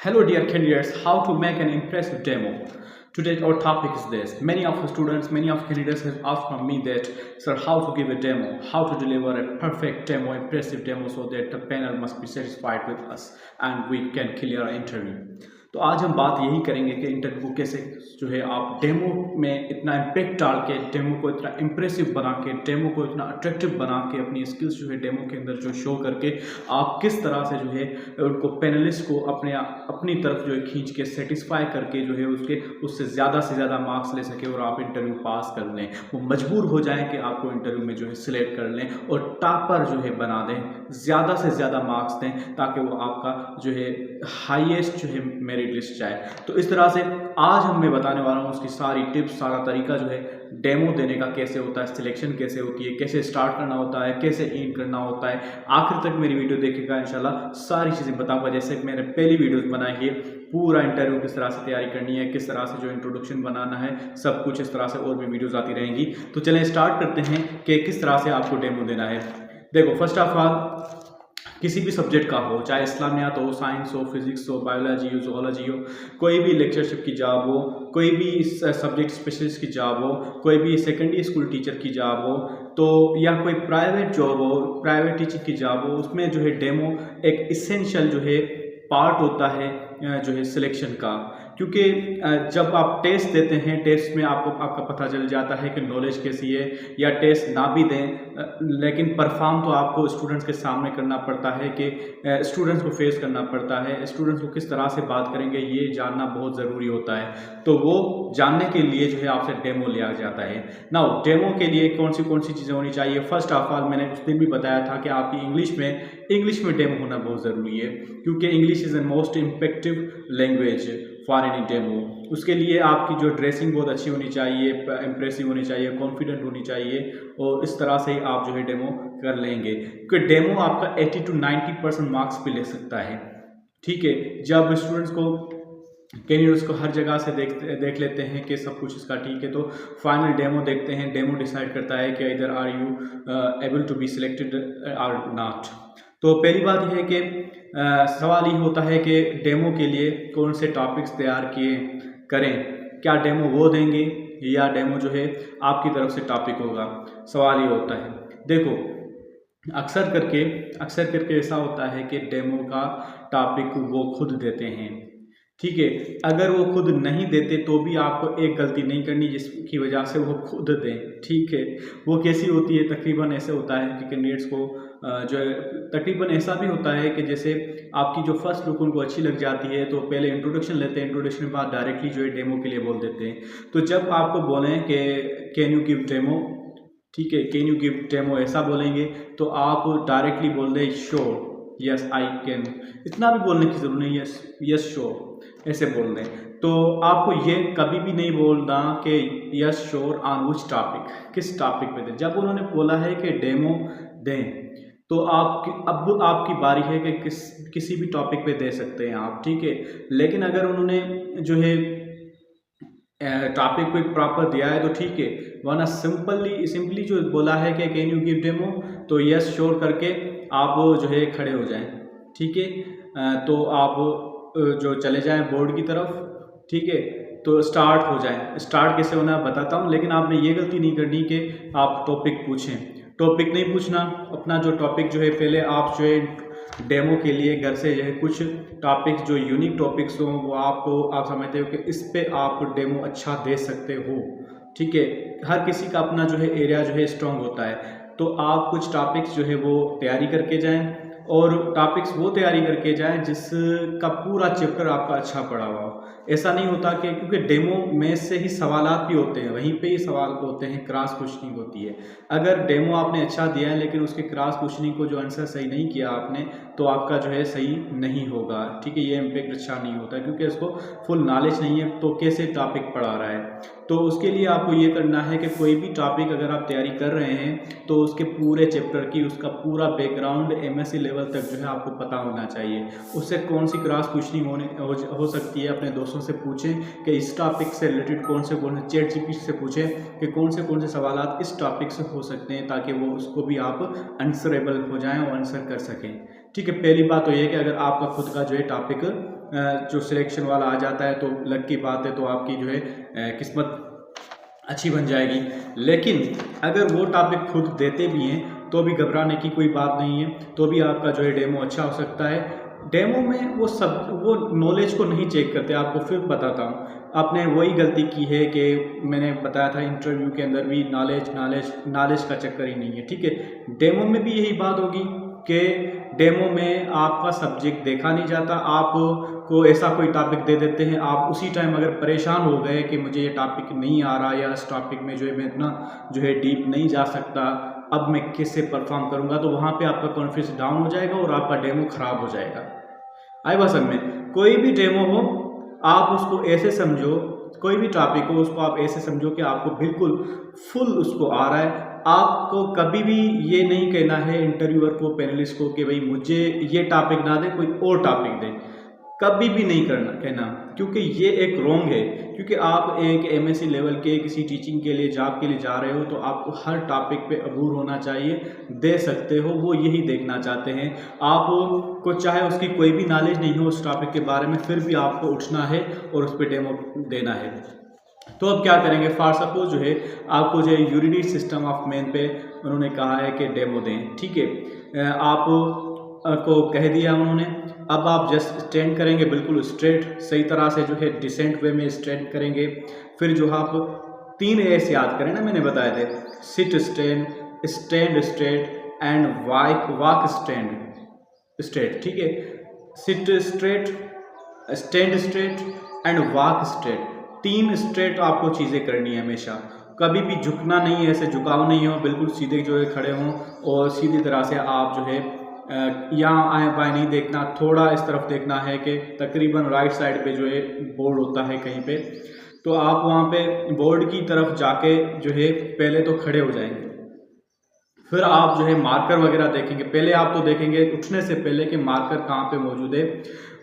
Hello dear candidates, how to make an impressive demo. Today our topic is this. Many of the students, many of candidates have asked from me that, sir, how to give a demo, how to deliver a perfect demo, impressive demo so that the panel must be satisfied with us and we can clear our interview. तो आज हम बात यही करेंगे कि interview कैसे जो है आप डेमो में इतना इम्पैक्ट डाल के, डेमो को इतना इम्प्रेसिव बना के, डेमो को इतना अट्रैक्टिव बना के, अपनी स्किल्स जो है डेमो के अंदर जो शो करके आप किस तरह से जो है उनको पैनलिस्ट को अपनी तरफ जो है खींच के सेटिस्फाई करके जो है उससे ज़्यादा से ज़्यादा मार्क्स ले सके और आप इंटरव्यू पास कर लें, वो मजबूर हो जाएं कि आपको इंटरव्यू में जो है सिलेक्ट कर लें और टॉपर जो है बना दें, ज़्यादा से ज़्यादा मार्क्स दें ताकि वो आपका जो है हाईएस्ट जो है मेरिट लिस्ट जाए। तो इस तरह से आज मैं बताने वाला हूँ उसकी सारी टिप्स, सारा तरीका जो है डेमो देने का कैसे होता है, सिलेक्शन कैसे होती है, कैसे स्टार्ट करना होता है, कैसे एंड करना होता है। आखिर तक मेरी वीडियो देखेगा, इंशाल्लाह सारी चीज़ें बताऊंगा। जैसे मैंने पहली वीडियोस बनाई है, पूरा इंटरव्यू किस तरह से तैयारी करनी है, किस तरह से जो इंट्रोडक्शन बनाना है, सब कुछ इस तरह से और भी वीडियोस आती रहेंगी। तो चलें स्टार्ट करते हैं कि किस तरह से आपको डेमो देना है। देखो, फर्स्ट ऑफ ऑल किसी भी सब्जेक्ट का हो, चाहे इस्लामियात हो, साइंस हो, फिजिक्स हो, बायोलॉजी हो, जोलॉजी हो, कोई भी लेक्चरशिप की जॉब हो, कोई भी सब्जेक्ट स्पेशलिस्ट की जॉब हो, कोई भी सेकेंडरी स्कूल टीचर की जॉब हो, तो या कोई प्राइवेट जॉब हो, प्राइवेट टीचिंग की जॉब हो, उसमें जो है डेमो एक इसेंशियल जो है पार्ट होता है जो है सिलेक्शन का। क्योंकि जब आप टेस्ट देते हैं, टेस्ट में आपका पता चल जाता है कि नॉलेज कैसी है, या टेस्ट ना भी दें लेकिन परफॉर्म तो आपको स्टूडेंट्स के सामने करना पड़ता है कि स्टूडेंट्स को फेस करना पड़ता है, स्टूडेंट्स को किस तरह से बात करेंगे ये जानना बहुत ज़रूरी होता है। तो वो जानने के लिए जो है आपसे डेमो लिया जाता है। नाउ डेमो के लिए कौन सी चीज़ें होनी चाहिए? फर्स्ट ऑफ ऑल मैंने उस दिन भी बताया था कि आपकी इंग्लिश में डेमो होना बहुत ज़रूरी है, क्योंकि English is the most impactive language for any demo. उसके लिए आपकी जो ड्रेसिंग बहुत अच्छी होनी चाहिए, इम्प्रेसिव होनी चाहिए, कॉन्फिडेंट होनी चाहिए, और इस तरह से ही आप जो है डेमो कर लेंगे। क्योंकि डेमो आपका 80 to 90% मार्क्स भी ले सकता है। ठीक है, जब स्टूडेंट्स को कैंडिडेट्स को हर जगह से देख लेते हैं कि सब कुछ इसका ठीक है, तो फाइनल डेमो देखते हैं। डेमो डिसाइड करता है कि इधर are you able to be selected or not. तो पहली बात यह है कि सवाल ये होता है कि डेमो के लिए कौन से टॉपिक्स तैयार किए करें, क्या डेमो वो देंगे या डेमो जो है आपकी तरफ से टॉपिक होगा, सवाल ये होता है। देखो, अक्सर करके ऐसा होता है कि डेमो का टॉपिक वो खुद देते हैं। ठीक है, अगर वो खुद नहीं देते तो भी आपको एक गलती नहीं करनी जिसकी वजह से वो खुद दें। ठीक है, वो कैसी होती है? तकरीबन ऐसे होता है कि कैंडिडेट्स को जो है तकरीबन ऐसा भी होता है कि जैसे आपकी जो फर्स्ट लुक उनको अच्छी लग जाती है तो पहले इंट्रोडक्शन लेते हैं, इंट्रोडक्शन के बाद डायरेक्टली जो है डेमो के लिए बोल देते हैं। तो जब आपको बोलें कि कैन यू गिव डेमो, ठीक है, कैन यू गिव डेमो ऐसा बोलेंगे तो आप डायरेक्टली बोल दें श्योर, यस आई कैन। इतना भी बोलने की जरूरत नहीं है, यस श्योर ऐसे बोल दें। तो आपको ये कभी भी नहीं बोलना कि yes sure on which topic, किस टॉपिक पे दें। जब उन्होंने बोला है कि डेमो दें तो अब आपकी बारी है कि किसी भी टॉपिक पे दे सकते हैं आप। ठीक है, लेकिन अगर उन्होंने जो है टॉपिक को प्रॉपर दिया है तो ठीक है, वरना सिंपली जो बोला है कि कैन यू गिव डेमो, तो यस श्योर करके आप जो है खड़े हो जाएं। ठीक है, तो आप जो चले जाएं बोर्ड की तरफ। ठीक है, तो स्टार्ट हो जाए। स्टार्ट कैसे होना बताता हूँ, लेकिन आपने ये गलती नहीं करनी कि आप टॉपिक पूछें। टॉपिक नहीं पूछना, अपना जो टॉपिक जो है पहले आप जो है डेमो के लिए घर से जो है कुछ टॉपिक्स जो यूनिक टॉपिक्स हों वो आप समझते हो कि इस पे आप डेमो अच्छा दे सकते हो। ठीक है, हर किसी का अपना जो है एरिया जो है स्ट्रॉन्ग होता है, तो आप कुछ टॉपिक्स जो है वो तैयारी करके जाएं, और टॉपिक्स वो तैयारी करके जाएं जिसका पूरा चैप्टर आपका अच्छा पढ़ा हुआ हो। ऐसा नहीं होता कि क्योंकि डेमो में से ही सवालात भी होते हैं, वहीं पे ही सवाल होते हैं, क्रॉस क्वेश्चनिंग होती है। अगर डेमो आपने अच्छा दिया है लेकिन उसके क्रॉस क्वेश्चनिंग को जो आंसर सही नहीं किया आपने, तो आपका जो है सही नहीं होगा। ठीक है, ये इम्पैक्ट अच्छा नहीं होता क्योंकि इसको फुल नॉलेज नहीं है तो कैसे टॉपिक पढ़ा रहा है। तो उसके लिए आपको ये करना है कि कोई भी टॉपिक अगर आप तैयारी कर रहे हैं तो उसके पूरे चैप्टर की, उसका पूरा बैकग्राउंड एमएससी लेवल तक जो है आपको पता होना चाहिए। उससे कौन सी क्रॉस क्वेश्चनिंग हो सकती है, अपने दोस्तों से पूछें कि इस टॉपिक से रिलेटेड कौन से चैट जीपीटी से पूछें कि कौन से सवाल इस टॉपिक से हो सकते हैं, ताकि वो उसको भी आप आंसरेबल हो जाएं और आंसर कर सकें। ठीक है, पहली बात तो ये कि अगर आपका खुद का जो है टॉपिक जो सिलेक्शन वाला आ जाता है तो लक की बात है, तो आपकी जो है किस्मत अच्छी बन जाएगी। लेकिन अगर वो टॉपिक खुद देते भी हैं तो भी घबराने की कोई बात नहीं है, तो भी आपका जो है डेमो अच्छा हो सकता है। डेमो में वो नॉलेज को नहीं चेक करते। आपको फिर बताता हूँ, आपने वही गलती की है कि मैंने बताया था इंटरव्यू के अंदर भी, नॉलेज का चक्कर ही नहीं है, ठीक है। डेमो में भी यही बात होगी कि डेमो में आपका सब्जेक्ट देखा नहीं जाता, आपको ऐसा कोई टॉपिक दे देते हैं, आप उसी टाइम अगर परेशान हो गए कि मुझे ये टॉपिक नहीं आ रहा या इस टॉपिक में जो है मैं इतना जो है डीप नहीं जा सकता, अब मैं कैसे परफॉर्म करूँगा, तो वहाँ पे आपका कॉन्फिडेंस डाउन हो जाएगा और आपका डेमो ख़राब हो जाएगा। आई बात समझ में? कोई भी डेमो हो आप उसको ऐसे समझो, कोई भी टॉपिक हो उसको आप ऐसे समझो कि आपको बिल्कुल फुल उसको आ रहा है। आपको कभी भी ये नहीं कहना है इंटरव्यूअर को, पैनलिस्ट को, कि भाई मुझे ये टॉपिक ना दे, कोई और टॉपिक दे, कभी भी नहीं कहना, क्योंकि ये एक रॉन्ग है। क्योंकि आप एक एमएससी लेवल के किसी टीचिंग के लिए, जॉब के लिए जा रहे हो, तो आपको हर टॉपिक पे अबूर होना चाहिए, दे सकते हो, वो यही देखना चाहते हैं। आपको चाहे उसकी कोई भी नॉलेज नहीं हो उस टॉपिक के बारे में, फिर भी आपको उठना है और उस पर डेमो देना है। तो अब क्या करेंगे, फॉर सपोज जो है आपको जो है यूरिडी सिस्टम ऑफ मेन पे उन्होंने कहा है कि डेमो दें, ठीक है। आप को कह दिया उन्होंने। अब आप जस्ट स्टैंड करेंगे बिल्कुल स्ट्रेट, सही तरह से जो है डिसेंट वे में स्टैंड करेंगे। फिर जो आप 3 एस याद करें ना, मैंने बताए थे, sit stand, stand straight and walk stand straight, ठीक है। Sit straight, stand straight and walk straight, 3 straight आपको चीज़ें करनी है हमेशा। कभी भी झुकना नहीं है, ऐसे झुकाव नहीं हो, बिल्कुल सीधे जो है खड़े हों और सीधी तरह से आप जो है यहाँ आए बाएं नहीं देखना, थोड़ा इस तरफ देखना है कि तकरीबन राइट साइड पे जो है बोर्ड होता है कहीं पे, तो आप वहाँ पे बोर्ड की तरफ जाके जो है पहले तो खड़े हो जाएंगे। फिर आप जो है मार्कर वगैरह देखेंगे। पहले आप तो देखेंगे उठने से पहले कि मार्कर कहाँ पे मौजूद है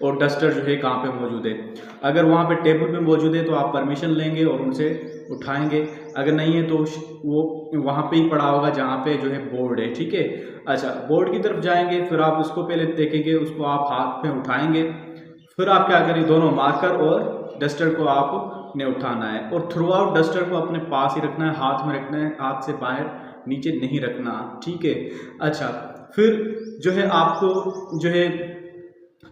और डस्टर जो है कहाँ पे मौजूद है। अगर वहाँ पे टेबल पे मौजूद है तो आप परमिशन लेंगे और उनसे उठाएंगे, अगर नहीं है तो वो वहाँ पे ही पड़ा होगा जहाँ पे जो है बोर्ड है, ठीक है। अच्छा, बोर्ड की तरफ जाएंगे, फिर आप उसको पहले देखेंगे, उसको आप हाथ में उठाएंगे। फिर आप क्या करें, दोनों मार्कर और डस्टर को आपने उठाना है और थ्रू आउट डस्टर को अपने पास ही रखना है, हाथ में रखना है, हाथ से बाहर नीचे नहीं रखना, ठीक है। अच्छा, फिर जो है आपको जो है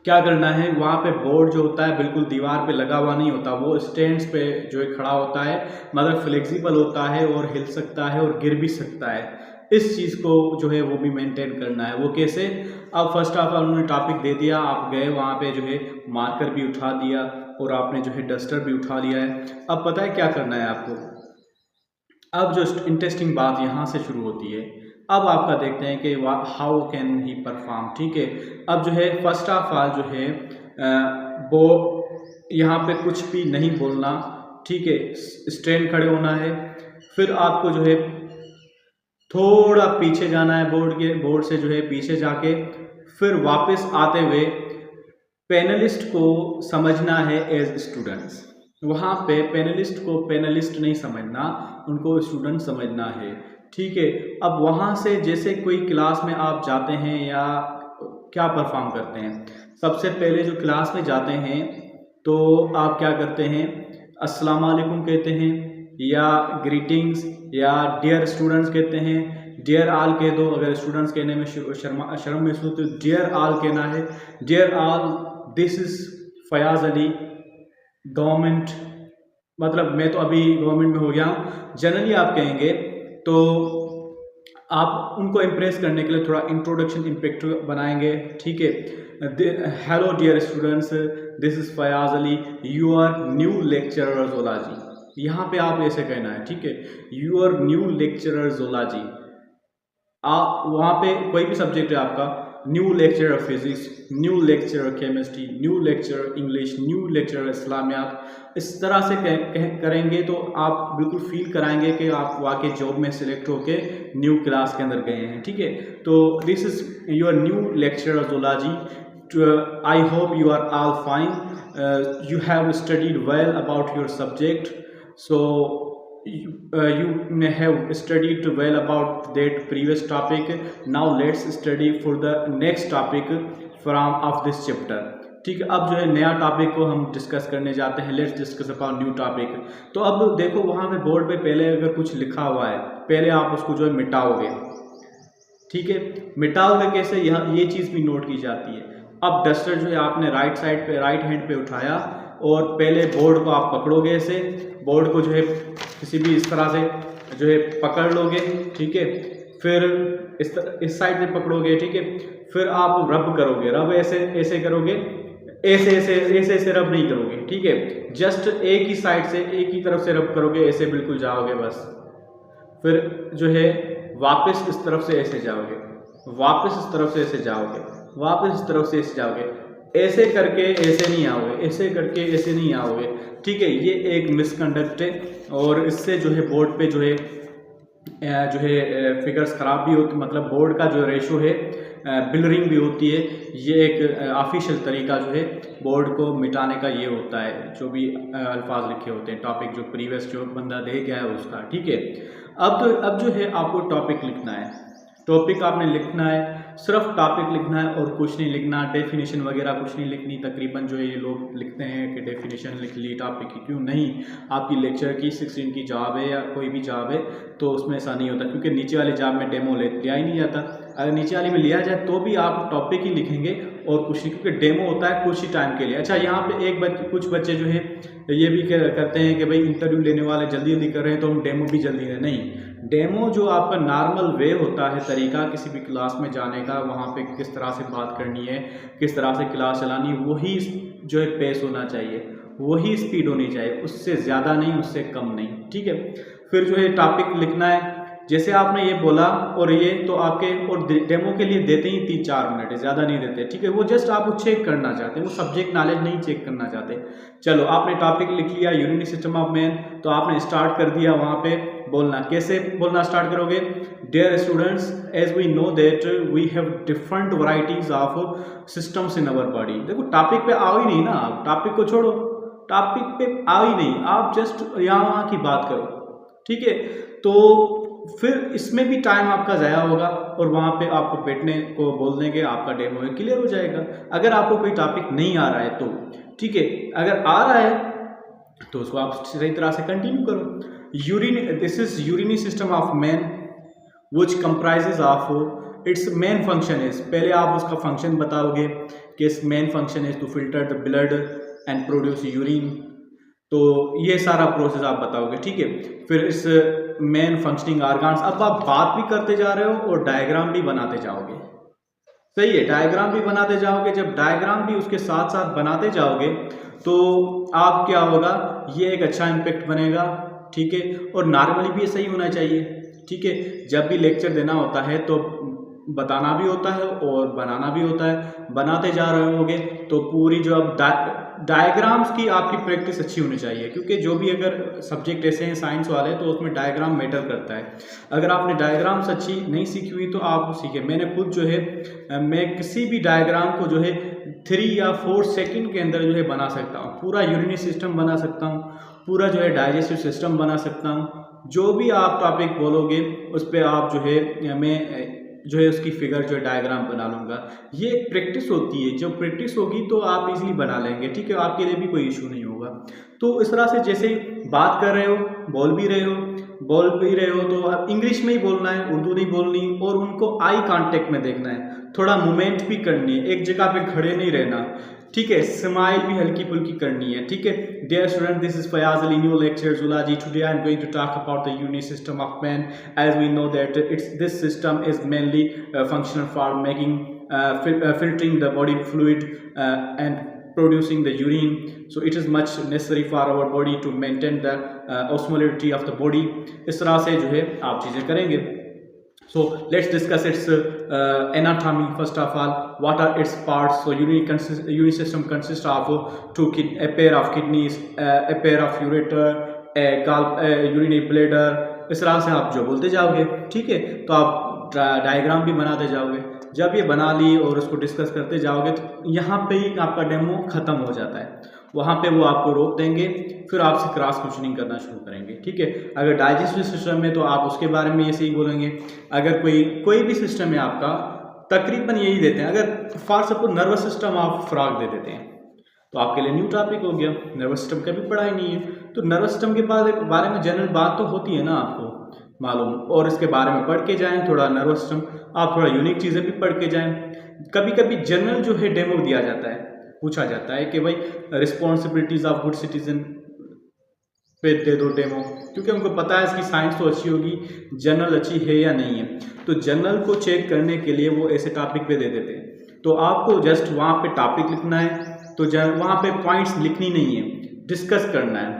क्या करना है, वहाँ पे बोर्ड जो होता है बिल्कुल दीवार पे लगा हुआ नहीं होता, वो स्टैंड्स पे जो है खड़ा होता है, मगर फ्लेक्सिबल होता है और हिल सकता है और गिर भी सकता है। इस चीज़ को जो है वो भी मेंटेन करना है। वो कैसे, अब फर्स्ट ऑफ ऑल उन्होंने टॉपिक दे दिया, आप गए वहाँ पे जो है मार्कर भी उठा दिया और आपने जो है डस्टर भी उठा लिया है। अब पता है क्या करना है आपको, अब जो इंटरेस्टिंग बात यहाँ से शुरू होती है। अब आपका देखते हैं कि हाउ कैन ही परफॉर्म, ठीक है। अब जो है फर्स्ट ऑफ ऑल जो है वो यहाँ पे कुछ भी नहीं बोलना, ठीक है, स्टैंड खड़े होना है। फिर आपको जो है थोड़ा पीछे जाना है, बोर्ड से जो है पीछे जाके फिर वापस आते हुए पैनलिस्ट को समझना है एज स्टूडेंट्स। वहाँ पे पैनलिस्ट को पैनलिस्ट नहीं समझना, उनको स्टूडेंट समझना है, ठीक है। अब वहाँ से जैसे कोई क्लास में आप जाते हैं या क्या परफॉर्म करते हैं, सबसे पहले जो क्लास में जाते हैं तो आप क्या करते हैं, अस्सलाम वालेकुम कहते हैं या ग्रीटिंग्स या डियर स्टूडेंट्स कहते हैं, डियर आल कह दो। अगर स्टूडेंट्स कहने में शर्म महसूस तो डियर आल कहना है, dear all this is Fayaz Ali government, मतलब मैं तो अभी गवर्नमेंट में हो गया हूँ, जनरली आप कहेंगे। तो आप उनको इम्प्रेस करने के लिए थोड़ा इंट्रोडक्शन इम्पैक्ट बनाएंगे, ठीक है। Hello dear students, this is Fayaz Ali, you are new lecturer zoology, यहाँ पे आप ऐसे कहना है, ठीक है, you are new lecturer zoology. आप वहाँ पे कोई भी सब्जेक्ट है आपका, new lecturer physics, new lecturer chemistry, new lecturer English, new lecturer Islamiyat, इस तरह से करेंगे तो आप बिल्कुल फील कराएंगे कि आप वाकई जॉब में सिलेक्ट होके न्यू क्लास के अंदर गए हैं, ठीक है। तो this is your new lecturer zoology, I hope you are all fine, you have studied well about your subject, so you may have studied well about that previous topic. Now let's study for the next topic from of this chapter. ठीक है, अब जो है नया topic को हम discuss करने जाते हैं। Let's discuss about new topic. तो अब देखो वहाँ पे बोर्ड पे पहले अगर कुछ लिखा हुआ है, पहले आप उसको जो है मिटाओगे। ठीक है, मिटाओगे कैसे, यह ये चीज़ भी नोट की जाती है। अब डस्टर जो है आपने राइट साइड पे, राइट हैंड पे उठाया और पहले बोर्ड को आप पकड़ोगे ऐसे, बोर्ड को जो है किसी भी इस तरह से जो है पकड़ लोगे। ठीक है, फिर इस साइड से पकड़ोगे। ठीक है, फिर आप रब करोगे, रब ऐसे ऐसे करोगे, ऐसे ऐसे ऐसे ऐसे रब नहीं करोगे। ठीक है, जस्ट एक ही साइड से, एक ही तरफ से रब करोगे, ऐसे बिल्कुल जाओगे बस। फिर जो है वापस इस तरफ से ऐसे जाओगे, वापस इस तरफ से ऐसे जाओगे, वापस इस तरफ से ऐसे जाओगे। ऐसे करके ऐसे नहीं आओगे, ऐसे करके ऐसे नहीं आओगे। ठीक है, ये एक मिसकंडक्ट है और इससे जो है बोर्ड पे जो है फिगर्स ख़राब भी होती, मतलब बोर्ड का जो रेशो है बिलरिंग भी होती है। ये एक ऑफिशियल तरीका जो है बोर्ड को मिटाने का ये होता है, जो भी अल्फाज लिखे होते हैं, टॉपिक जो प्रीवियस जो बंदा दे गया है उसका। ठीक है, अब जो है आपको टॉपिक लिखना है, टॉपिक आपने लिखना है, सिर्फ टॉपिक लिखना है और कुछ नहीं लिखना, डेफिनेशन वगैरह कुछ नहीं लिखनी। तकरीबन जो ये लोग लिखते हैं कि डेफिनेशन लिख ली टॉपिक की, क्यों नहीं, आपकी लेक्चर की 16 की जॉब है या कोई भी जॉब है तो उसमें ऐसा नहीं होता, क्योंकि नीचे वाली जॉब में डेमो लिया ही नहीं जाता। अगर नीचे वाली में लिया जाए तो भी आप टॉपिक ही लिखेंगे और कुछ नहीं, क्योंकि डेमो होता है कुछ ही टाइम के लिए। अच्छा, यहाँ पे कुछ बच्चे जो है ये भी करते हैं कि भाई इंटरव्यू लेने वाले जल्दी जल्दी कर रहे हैं तो हम डेमो भी जल्दी लें। नहीं, डेमो जो आपका नॉर्मल वे होता है तरीका किसी भी क्लास में जाने का, वहाँ पे किस तरह से बात करनी है, किस तरह से क्लास चलानी, वही जो है पेस होना चाहिए, वही स्पीड होनी चाहिए, उससे ज़्यादा नहीं, उससे कम नहीं। ठीक है, फिर जो है टॉपिक लिखना है, जैसे आपने ये बोला और ये तो आपके और डेमो के लिए देते ही 3-4 मिनट है, ज़्यादा नहीं देते। ठीक है, वो जस्ट आपको चेक करना चाहते हैं, वो सब्जेक्ट नॉलेज नहीं चेक करना चाहते। चलो, आपने टॉपिक लिख लिया यूरिनरी सिस्टम ऑफ मैन, तो आपने स्टार्ट कर दिया वहाँ पे बोलना। कैसे बोलना स्टार्ट करोगे? Dear students, as we know that we have different varieties of systems in our body. देखो टॉपिक पे आओ ही नहीं ना, आप टॉपिक को छोड़ो, टॉपिक पे आओ ही नहीं, आप जस्ट यहाँ वहाँ की बात करो। ठीक है, तो फिर इसमें भी टाइम आपका ज़ाया होगा और वहाँ पे आपको बैठने को बोल देंगे, आपका डेमो क्लियर हो जाएगा। अगर आपको कोई टॉपिक नहीं आ रहा है तो ठीक है, अगर आ रहा है तो उसको आप सही तरह से कंटिन्यू करो। This is urinary system of man which comprises of its main function is, पहले आप उसका फंक्शन बताओगे कि इस main function is to filter the blood and produce urine, तो ये सारा प्रोसेस आप बताओगे। ठीक है, फिर इस मेन फंक्शनिंग ऑर्गन्स, अब आप बात भी करते जा रहे हो और डायग्राम भी बनाते जाओगे। सही है, डायग्राम भी बनाते जाओगे। जब डायग्राम भी उसके साथ साथ बनाते जाओगे तो आप क्या होगा, ये एक अच्छा इम्पैक्ट बनेगा। ठीक है, और नॉर्मली भी ये सही होना चाहिए। ठीक है, जब भी लेक्चर देना होता है तो बताना भी होता है और बनाना भी होता है। बनाते जा रहे होगे तो पूरी जो अब डायग्राम्स की आपकी प्रैक्टिस अच्छी होनी चाहिए, क्योंकि जो भी अगर सब्जेक्ट ऐसे हैं साइंस वाले तो उसमें डायग्राम मैटर करता है। अगर आपने डायग्राम्स अच्छी नहीं सीखी हुई तो आप सीखे। मैंने खुद जो है मैं किसी भी डायग्राम को जो है 3 या 4 सेकंड के अंदर जो है बना सकता हूँ। पूरा यूरिनरी सिस्टम बना सकता हूँ, पूरा जो है डाइजेस्टिव सिस्टम बना सकता हूँ। जो भी आप टॉपिक बोलोगे उस पर आप जो है मैं जो है उसकी फिगर जो है डायग्राम बना लूँगा। ये एक प्रैक्टिस होती है, जब प्रैक्टिस होगी तो आप इजीली बना लेंगे। ठीक है, आपके लिए भी कोई इशू नहीं होगा। तो इस तरह से जैसे बात कर रहे हो, बोल भी रहे हो तो आप इंग्लिश में ही बोलना है, उर्दू नहीं बोलनी, और उनको आई कांटेक्ट में देखना है, थोड़ा मूवमेंट भी करनी है, एक जगह पे खड़े नहीं रहना। ठीक है, स्माइल भी हल्की फुल्की करनी है। ठीक है, dear student, this is Fayaz Ali, new lecture zoology. Today I am going to talk about the urinary system of man. As we know that this system is mainly functional for making filtering the body fluid and producing the urine. So it is much necessary for our body to maintain the osmolality of the body. इस तरह से जो है आप चीज़ें करेंगे। So let's discuss its anatomy first of all. What are its parts? So urinary system consists of a pair of kidneys, a pair of ureter, a urinary bladder. इस तरह से आप जो बोलते जाओगे। ठीक है, तो आप डायग्राम भी बनाते जाओगे। जब ये बना ली और उसको डिस्कस करते जाओगे तो यहाँ पे ही आपका डेमो ख़त्म हो जाता है। वहाँ पे वो आपको रोक देंगे, फिर आपसे क्रॉस क्वेश्चनिंग करना शुरू करेंगे। ठीक है, अगर डाइजेस्टिव सिस्टम है तो आप उसके बारे में ऐसे ही बोलेंगे। अगर कोई भी सिस्टम है आपका, तकरीबन यही देते हैं। अगर फॉर सपोज नर्वस सिस्टम आप फ्रॉग दे देते हैं, तो आपके लिए न्यू टॉपिक हो गया, नर्वस सिस्टम कभी पढ़ा ही नहीं है। तो नर्वस सिस्टम के बारे में जनरल बात तो होती है ना आपको मालूम, और इसके बारे में पढ़ के जाएं थोड़ा नर्वस सिस्टम, आप थोड़ा यूनिक चीज़ें भी पढ़ के जाएं। कभी कभी जनरल जो है डेमो दिया जाता है, पूछा जाता है कि भाई रिस्पॉन्सिबिलिटीज ऑफ गुड सिटीजन पे दे दो डेमो, क्योंकि उनको पता है इसकी साइंस तो अच्छी होगी, जनरल अच्छी है या नहीं है। तो जनरल को चेक करने के लिए वो ऐसे टॉपिक पे दे देते हैं। तो आपको जस्ट वहाँ पे टॉपिक लिखना है, तो वहाँ पे पॉइंट्स लिखनी नहीं है, डिस्कस करना है,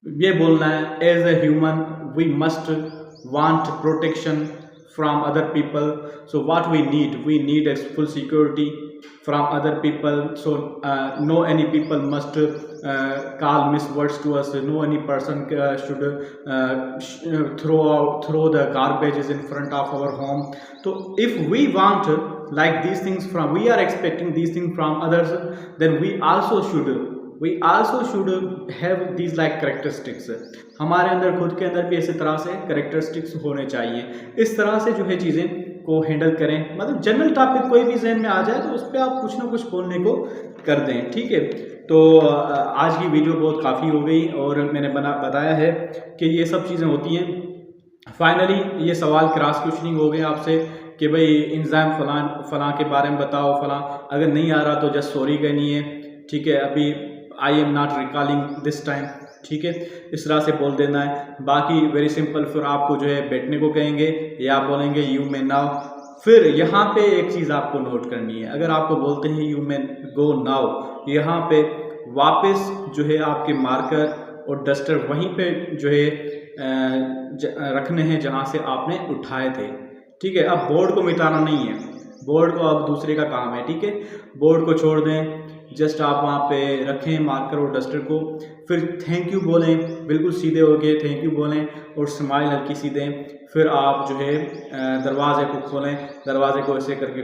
ये बोलना है as a human we must want protection from other people, so what we need a full security from other people, so no any people must call miss words to us, no any person should throw the garbages in front of our home. So if we want like these things from, we are expecting these things from others, then we also should have these like characteristics. हमारे अंदर खुद के अंदर भी इसी तरह से characteristics होने चाहिए। इस तरह से जो है चीज़ें को हैंडल करें, मतलब जनरल टॉपिक कोई भी जहन में आ जाए तो उस पर आप कुछ ना कुछ बोलने को कर दें, ठीक है। तो आज की वीडियो बहुत काफ़ी हो गई और मैंने बताया है कि ये सब चीज़ें होती हैं। फाइनली ये सवाल क्रॉस क्वेश्चनिंग हो गया आपसे कि भाई इंजाम फलां के बारे में बताओ फलां, अगर नहीं आ रहा तो जस्ट सॉरी कहनी है, ठीक है। अभी I am not recalling this time, ठीक है, इस तरह से बोल देना है। बाकी वेरी सिंपल, फिर आपको जो है बैठने को कहेंगे या आप बोलेंगे यू मे नाउ। फिर यहाँ पे एक चीज़ आपको नोट करनी है, अगर आपको बोलते हैं यू मे गो नाउ, यहाँ पे वापस जो है आपके मार्कर और डस्टर वहीं पे जो है रखने हैं जहाँ से आपने उठाए थे, ठीक है। अब बोर्ड को मिटाना नहीं है, बोर्ड को अब दूसरे का काम है, ठीक है। बोर्ड को छोड़ दें, जस्ट आप वहाँ पे रखें मार्कर और डस्टर को। फिर थैंक यू बोलें, बिल्कुल सीधे हो गए थैंक यू बोलें और स्माइल हल्की सी दें। फिर आप जो है दरवाजे को खोलें, दरवाजे को ऐसे करके